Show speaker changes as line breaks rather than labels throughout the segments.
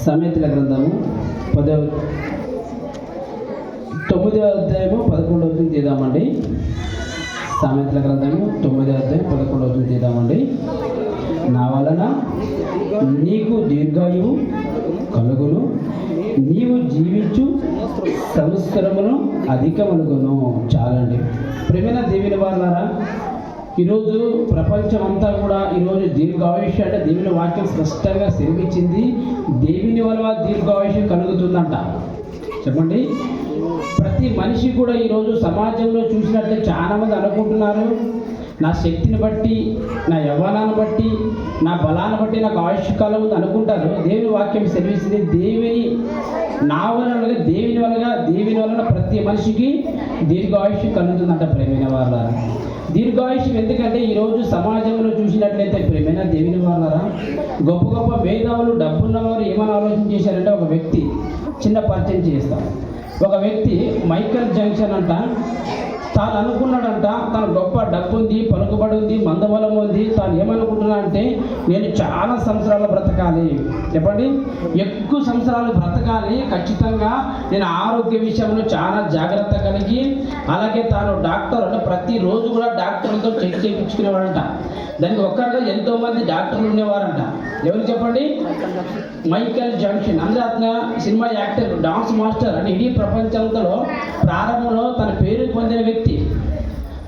సామెతల గ్రంథము 9వ అధ్యాయము 11వ తీద్దామండి. సామెతల గ్రంథము 9వ అధ్యాయం 11వ తీద్దామండి. నా వలన నీకు దీర్ఘాయువు కలుగును, నీవు జీవించు సంవత్సరమును అధికమనుగును. చాలండి. ప్రేమైన దేవుని వారలారా, ఈరోజు ప్రపంచం అంతా కూడా ఈరోజు దీర్ఘాయుష్యం అంటే దేవుని వాక్యం స్పష్టంగా సెలవిచ్చింది. దేవుని వల్ల దీర్ఘాయుష్యం కలుగుతుందంట. చెప్పండి. ప్రతి మనిషి కూడా ఈరోజు సమాజంలో చూసినట్లే చాలామంది అనుకుంటున్నారు, నా శక్తిని బట్టి, నా యవ్వనాన్ని బట్టి, నా బలాన్ని బట్టి నాకు ఆయుష్కాలం ఉంది అనుకుంటారు. దేవుని వాక్యం సెలవిస్తుంది దేవుని వలన ప్రతి మనిషికి దీర్ఘాయుష్యం కలుగుతుందంట. ప్రేమైన వారలారా, దీర్ఘాయుష్యం ఎందుకంటే ఈరోజు సమాజంలో చూసినట్లయితే ప్రేమైన దేవుని వారలారా, గొప్ప గొప్ప మేధావులు, డబ్బున్నవారు ఏమని ఆలోచన చేశారంటే, ఒక వ్యక్తి చిన్న పరిచయం చేస్తాం. ఒక వ్యక్తి మైకేల్ జాక్సన్ అంట, తాను అనుకున్నాడంట, తను గొప్ప డబ్బు ఉంది, పలుకుబడి ఉంది, మందబలం ఉంది. తాను ఏమనుకుంటున్నా అంటే, నేను చాలా సంవత్సరాలు బ్రతకాలి. చెప్పండి, ఎక్కువ సంవత్సరాలు బ్రతకాలి, ఖచ్చితంగా నేను ఆరోగ్య విషయంలో చాలా జాగ్రత్త కలిగి, అలాగే తాను డాక్టర్ అంటే ప్రతిరోజు కూడా డాక్టర్లతో చెక్ చేయించుకునేవాడంట. దానికి ఒక్కరిగా ఎంతోమంది డాక్టర్లు ఉండేవారంట. ఎవరు చెప్పండి? Michael Jackson. అందరూ అతను సినిమా యాక్టర్, డాన్స్ మాస్టర్ అని ఇడీ ప్రపంచంలో ప్రారంభంలో తన పేరు పొందిన వ్యక్తి.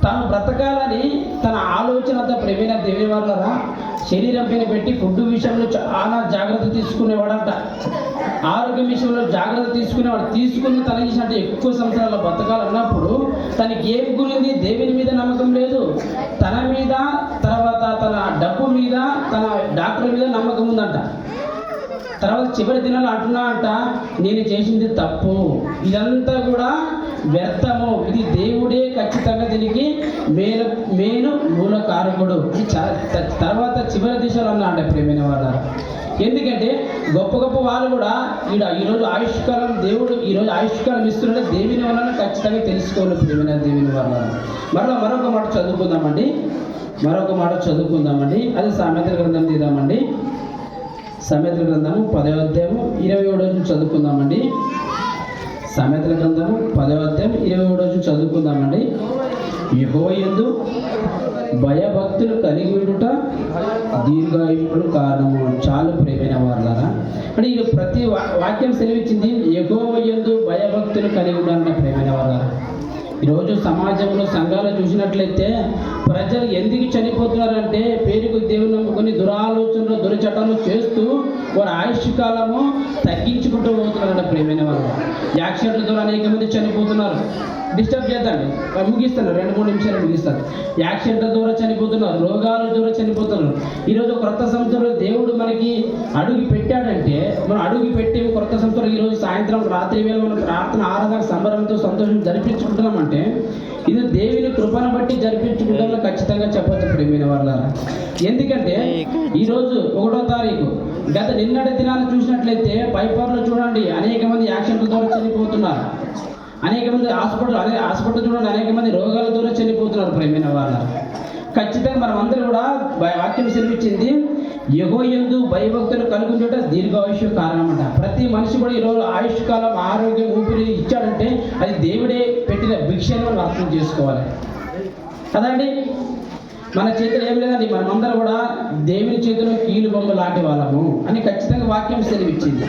తాను బ్రతకాలని తన ఆలోచనతో ప్రేమైన దేవుని వల్ల శరీరం పైన పెట్టి ఫుడ్ విషయంలో చాలా జాగ్రత్త తీసుకునేవాడంట. ఆరోగ్యం విషయంలో జాగ్రత్త తీసుకునేవాడు. తీసుకుని తన అంటే ఎక్కువ సంవత్సరాలు బ్రతకాలన్నప్పుడు తనకి ఏం గురించి దేవుని మీద నమ్మకం లేదు, తన మీద, తర్వాత తన డబ్బు మీద, తన డాక్టర్ మీద నమ్మకం ఉందంట. తర్వాత చివరి దినాలు అంటున్నా అంట, నేను చేసింది తప్పు, ఇదంతా కూడా వ్యర్థము, ఇది దేవుడే ఖచ్చితంగా దీనికి మేలు మూల కారకుడు. తర్వాత చివరి దిశలో అన్నా అంట. ప్రేమైన వాళ్ళ, ఎందుకంటే గొప్ప గొప్ప వాళ్ళు కూడా ఈరోజు ఆయుష్కాలం, దేవుడు ఈరోజు ఆయుష్కాలం ఇస్తుంటే దేవుని వలన ఖచ్చితంగా తెలుసుకోవాలి. ప్రేమైన దేవుని వల్ల మరొక మాట చదువుకుందామండి. అది సామెతల గ్రంథం తీద్దామండి. సామెతల గ్రంథము 10వ అధ్యాయము 27వ చదువుకుందామండి. సామెతల గ్రంథము 10వ అధ్యాయం 27వ చదువుకుందామండి. యెహోవా యందు భయభక్తులు కలిగి ఉండుట దీర్ఘాయువుకు కారణము. చాలు ప్రేమైన వారలారా, అంటే ఇది ప్రతి వాక్యం సెలవిచ్చింది యెహోవా యందు భయభక్తులు కలిగి ఉండాలన్న. ప్రేమైన వారలారా, ఈరోజు సమాజంలో సంఘాలు చూసినట్లయితే ప్రజలు ఎందుకు చనిపోతున్నారంటే, పేరుకు దేవుని నమ్ముకొని దురాలోచనలు, దురచటాలు చేస్తూ వారి ఆయుష్ కాలము తగ్గించుకుంటూ పోతున్నారంట. ప్రేమైన వాళ్ళు యాక్సిడెంట్ల ద్వారా అనేక మంది చనిపోతున్నారు. డిస్టర్బ్ చేద్దండి, ముగిస్తాను, 2-3 నిమిషాలు ముగిస్తాను. యాక్సిడెంట్ల ద్వారా చనిపోతున్నారు, రోగాల ద్వారా చనిపోతున్నారు. ఈరోజు క్రొత్త సంవత్సరంలో దేవుడు మనకి అడుగు పెట్టాడంటే, మనం అడుగు పెట్టి క్రొత్త సంవత్సరం ఈరోజు సాయంత్రం రాత్రి వేళ మనం ప్రార్థన, ఆరాధన, సంబరంతో సంతోషం జరిపించుకుంటున్నామంటే ఇది దేవుని కృపను బట్టి జరిపించుకుంటామని ఖచ్చితంగా చెప్పచ్చు. ప్రేమైన వాళ్ళారా, ఎందుకంటే ఈరోజు 1వ తారీఖు, నిన్నటి దినాన్ని చూసినట్లయితే పైపర్లో చూడండి అనేక మంది యాక్సిడెంట్ల ద్వారా చనిపోతున్నారు. అనేక మంది హాస్పిటల్ చూడండి, అనేక మంది రోగాల ద్వారా చనిపోతున్నారు. ప్రేమైన వాళ్ళ, ఖచ్చితంగా మనం అందరూ కూడా వాక్యం సెలవిచ్చింది యెహోవా యందు భయభక్తులు కలిగి ఉండుట దీర్ఘాయుష్యం కారణం అంట. ప్రతి మనిషి కూడా ఈరోజు ఆయుష్ కాలం, ఆరోగ్యం, ఊపిరి ఇచ్చాడంటే అది దేవుడే పెట్టిన భిక్షను మనం అర్థం చేసుకోవాలి కదండి. మన చేతిలో ఏం లేదండి, మనమందరం కూడా దేవుని చేతిలో కీలు బొమ్మ లాంటి వాళ్ళము అని ఖచ్చితంగా వాక్యం సెలవిచ్చింది.